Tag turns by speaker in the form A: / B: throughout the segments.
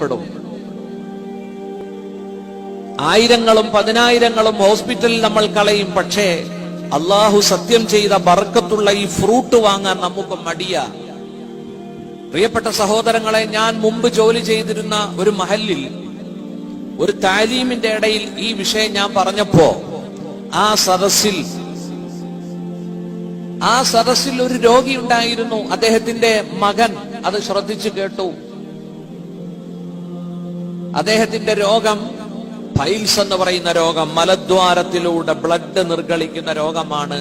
A: പ്പെടും. ആയിരങ്ങളും പതിനായിരങ്ങളും ഹോസ്പിറ്റലിൽ നമ്മൾ കളയും. പക്ഷേ അള്ളാഹു സത്യം ചെയ്ത ബർക്കത്തുള്ള ഈ ഫ്രൂട്ട് വാങ്ങാൻ നമുക്ക് മടിയാ. പ്രിയപ്പെട്ട സഹോദരങ്ങളെ, ഞാൻ മുമ്പ് ജോലി ചെയ്തിരുന്ന ഒരു മഹല്ലിൽ ഒരു താലീമിന്റെ ഇടയിൽ ഈ വിഷയം ഞാൻ പറഞ്ഞപ്പോ ആ സദസ്സിൽ ഒരു രോഗി ഉണ്ടായിരുന്നു. അദ്ദേഹത്തിന്റെ മകൻ അത് ശ്രദ്ധിച്ചു കേട്ടു. അദ്ദേഹത്തിന്റെ രോഗം പൈൽസ് എന്ന് പറയുന്ന രോഗം, മലദ്വാരത്തിലൂടെ ബ്ലഡ് നിർഗളിക്കുന്ന രോഗമാണ്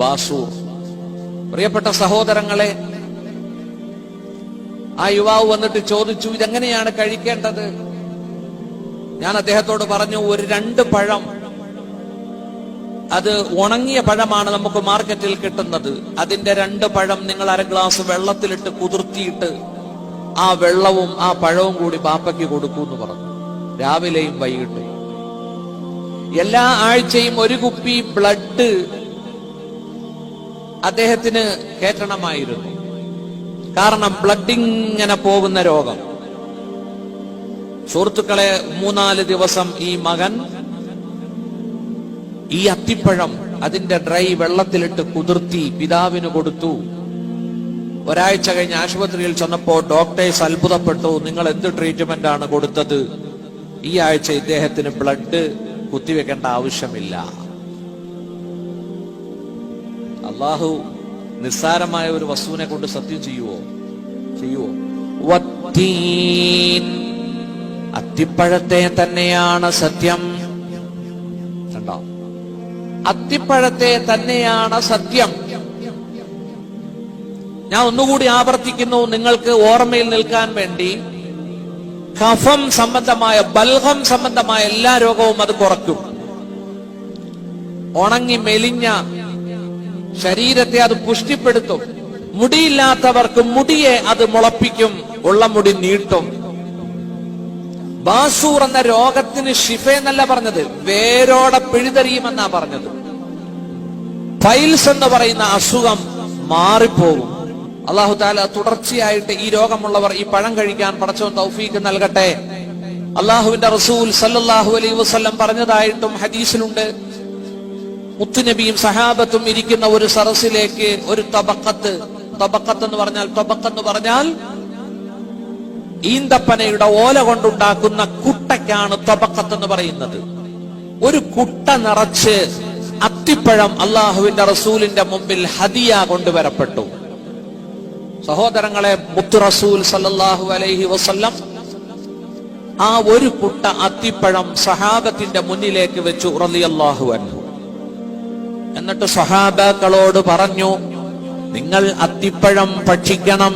A: ബാസൂർ. പ്രിയപ്പെട്ട സഹോദരങ്ങളെ, ആ യുവാവ് വന്നിട്ട് ചോദിച്ചു, ഇതെങ്ങനെയാണ് കഴിക്കേണ്ടത്? ഞാൻ അദ്ദേഹത്തോട് പറഞ്ഞു, ഒരു 2 പഴം, അത് ഉണങ്ങിയ പഴമാണ് നമുക്ക് മാർക്കറ്റിൽ കിട്ടുന്നത്, അതിന്റെ 2 പഴം നിങ്ങൾ 1/2 ഗ്ലാസ് വെള്ളത്തിലിട്ട് കുതിർത്തിയിട്ട് ആ വെള്ളവും ആ പഴവും കൂടി ബാപ്പയ്ക്ക് കൊടുക്കൂ എന്ന് പറഞ്ഞു. രാവിലെയും വൈകിട്ടും എല്ലാ ആഴ്ചയും 1 കുപ്പി ബ്ലഡ് അദ്ദേഹത്തിന് കയറ്റണമായിരുന്നു. കാരണം ബ്ലഡ് ഇങ്ങനെ പോകുന്ന രോഗം. സുഹൃത്തുക്കളെ, 3-4 ദിവസം ഈ മകൻ ഈ അത്തിപ്പഴം അതിന്റെ ഡ്രൈ വെള്ളത്തിലിട്ട് കുതിർത്തി പിതാവിന് കൊടുത്തു. ഒരാഴ്ച കഴിഞ്ഞ് ആശുപത്രിയിൽ ചെന്നപ്പോ ഡോക്ടേഴ്സ് അത്ഭുതപ്പെട്ടു. നിങ്ങൾ എന്ത് ട്രീറ്റ്മെന്റ് ആണ് കൊടുത്തത്? ഈ ആഴ്ച ഇദ്ദേഹത്തിന് ബ്ലഡ് കുത്തിവെക്കേണ്ട ആവശ്യമില്ല. അള്ളാഹു നിസ്സാരമായ ഒരു വസ്തുവിനെ കൊണ്ട് സത്യം ചെയ്യുവോ? അത്തിപ്പഴത്തെ തന്നെയാണ് സത്യം. കണ്ടോ? അത്തിപ്പഴത്തെ തന്നെയാണ് സത്യം. ഞാൻ ഒന്നുകൂടി ആവർത്തിക്കുന്നു, നിങ്ങൾക്ക് ഓർമ്മയിൽ നിൽക്കാൻ വേണ്ടി. കഫം സംബന്ധമായ, ബൽഹം സംബന്ധമായ എല്ലാ രോഗവും അത് കുറയ്ക്കും. ഉണങ്ങി മെലിഞ്ഞ ശരീരത്തെ അത് പുഷ്ടിപ്പെടുത്തും. മുടിയില്ലാത്തവർക്ക് മുടിയെ അത് മുളപ്പിക്കും, ഉള്ള മുടി നീട്ടും. ബാസൂർ എന്ന രോഗത്തിന് ശിഫ എന്നല്ല പറഞ്ഞത്, വേരോടെ പിഴുതെറിയുമെന്നാ പറഞ്ഞത്. പൈൽസ് എന്ന് പറയുന്ന അസുഖം മാറിപ്പോകും. അല്ലാഹു തആല തുടർച്ചയായിട്ട് ഈ രോഗമുള്ളവർ ഈ പഴം കഴിക്കാൻ പടച്ചവൻ തൗഫീക്ക് നൽകട്ടെ. അല്ലാഹുവിന്റെ റസൂൽ സല്ലല്ലാഹു അലൈഹി വസല്ലം പറഞ്ഞതായിട്ടും ഹദീസിലുണ്ട്. മുത്തുനബിയും സഹാബത്തും ഇരിക്കുന്ന ഒരു സറസിലേക്ക് ഒരു തബഖത്ത് എന്ന് പറഞ്ഞാൽ ഈന്തപ്പനയുടെ ഓല കൊണ്ടുണ്ടാക്കുന്ന കുട്ടയ്ക്കാണ് തബഖത്ത് എന്ന് പറയുന്നത്. ഒരു കുട്ട നിറച്ച് അത്തിപ്പഴം അള്ളാഹുവിന്റെ റസൂലിന്റെ മുമ്പിൽ ഹദിയ കൊണ്ടുവരപ്പെട്ടു. സഹോദരങ്ങളെ, മുത്തു റസൂൽ സല്ലല്ലാഹു അലൈഹി വസല്ലം ആ ഒരു കുട്ട അത്തിപ്പഴം സഹാബത്തിന്റെ മുന്നിലേക്ക് വെച്ചു റളിയല്ലാഹു അൻഹു. എന്നിട്ട് സഹാബാക്കളോട് പറഞ്ഞു, നിങ്ങൾ അത്തിപ്പഴം ഭക്ഷിക്കണം.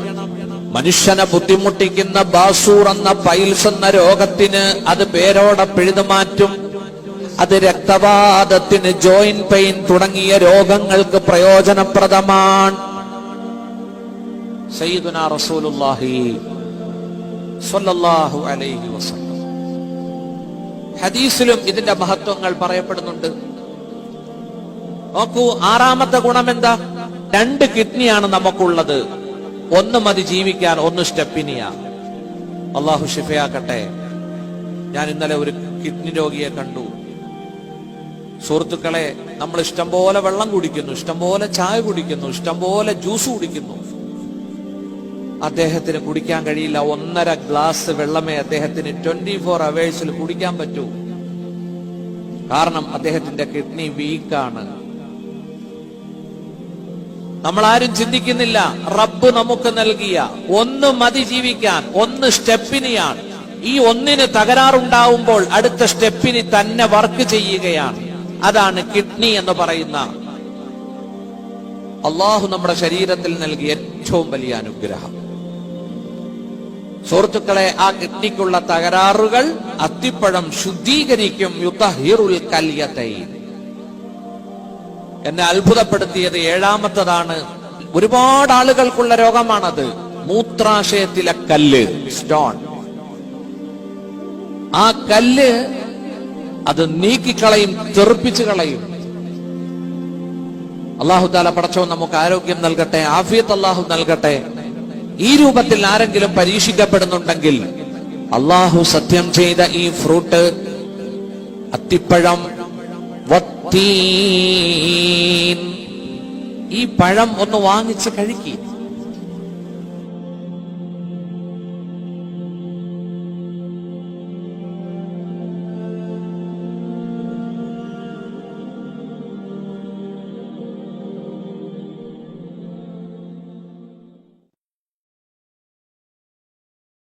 A: മനുഷ്യനെ ബുദ്ധിമുട്ടിക്കുന്ന ബാസൂർ എന്ന പൈൽസ് എന്ന രോഗത്തിന് അത് പേരോടെ പിഴുതുമാറ്റും. അത് രക്തവാതത്തിന്, ജോയിന്റ് പെയിൻ തുടങ്ങിയ രോഗങ്ങൾക്ക് പ്രയോജനപ്രദമാണ്. സയ്യിദുനാ റസൂലുള്ളാഹി സ്വല്ലല്ലാഹു അലൈഹി വസല്ലം ഹദീസിലും ഇതിന്റെ മഹത്വങ്ങൾ പറയപ്പെടുന്നുണ്ട്. നോക്കൂ, 6ാമത്തെ ഗുണം എന്താ? 2 കിഡ്നിയാണ് നമുക്കുള്ളത്. 1 മതി ജീവിക്കാൻ, 1 സ്റ്റെപ്പിനിയാ. അള്ളാഹു ശിഫയാക്കട്ടെ. ഞാൻ ഇന്നലെ ഒരു കിഡ്നി രോഗിയെ കണ്ടു. സുഹൃത്തുക്കളെ, നമ്മൾ ഇഷ്ടംപോലെ വെള്ളം കുടിക്കുന്നു, ഇഷ്ടംപോലെ ചായ കുടിക്കുന്നു, ഇഷ്ടംപോലെ ജ്യൂസ് കുടിക്കുന്നു. അദ്ദേഹത്തിന് കുടിക്കാൻ കഴിയില്ല. 1.5 ഗ്ലാസ് വെള്ളമേ അദ്ദേഹത്തിന് 24 അവേഴ്സിൽ കുടിക്കാൻ പറ്റൂ. കാരണം അദ്ദേഹത്തിന്റെ കിഡ്നി വീക്കാണ്. നമ്മൾ ആരും ചിന്തിക്കുന്നില്ല, റബ്ബ് നമുക്ക് നൽകിയ 1 മതി ജീവിക്കാൻ, 1 സ്റ്റെപ്പിനിയാണ്. ഈ 1ന് തകരാറുണ്ടാവുമ്പോൾ അടുത്ത സ്റ്റെപ്പിന് തന്നെ വർക്ക് ചെയ്യുകയാണ്. അതാണ് കിഡ്നി എന്ന് പറയുന്ന അള്ളാഹു നമ്മുടെ ശരീരത്തിൽ നൽകിയ ഏറ്റവും വലിയ അനുഗ്രഹം. സുഹൃത്തുക്കളെ, ആ കിഡ്നിക്കുള്ള തകരാറുകൾ അത്തിപ്പഴം ശുദ്ധീകരിക്കും. യുതഹിറുൽ കല്യതൈൻ. എന്നെ അത്ഭുതപ്പെടുത്തിയത് 7ാമത്തതാണ്. ഒരുപാട് ആളുകൾക്കുള്ള രോഗമാണത്. മൂത്രാശയത്തിലെ കല്ല്, സ്റ്റോൺ. ആ കല്ല് അത് നീക്കിക്കളയും, തെറിപ്പിച്ചു കളയും. അല്ലാഹു തആല പടച്ചവൻ നമുക്ക് ആരോഗ്യം നൽകട്ടെ, ആഫിയത്ത് അല്ലാഹു നൽകട്ടെ. ഈ രൂപത്തിൽ ആരെങ്കിലും പരീക്ഷിക്കപ്പെടുന്നുണ്ടെങ്കിൽ അള്ളാഹു സത്യം ചെയ്ത ഈ ഫ്രൂട്ട്, അത്തിപ്പഴം, വത്തീൻ, ഈ പഴം ഒന്ന് വാങ്ങിച്ച് കഴിക്കുക.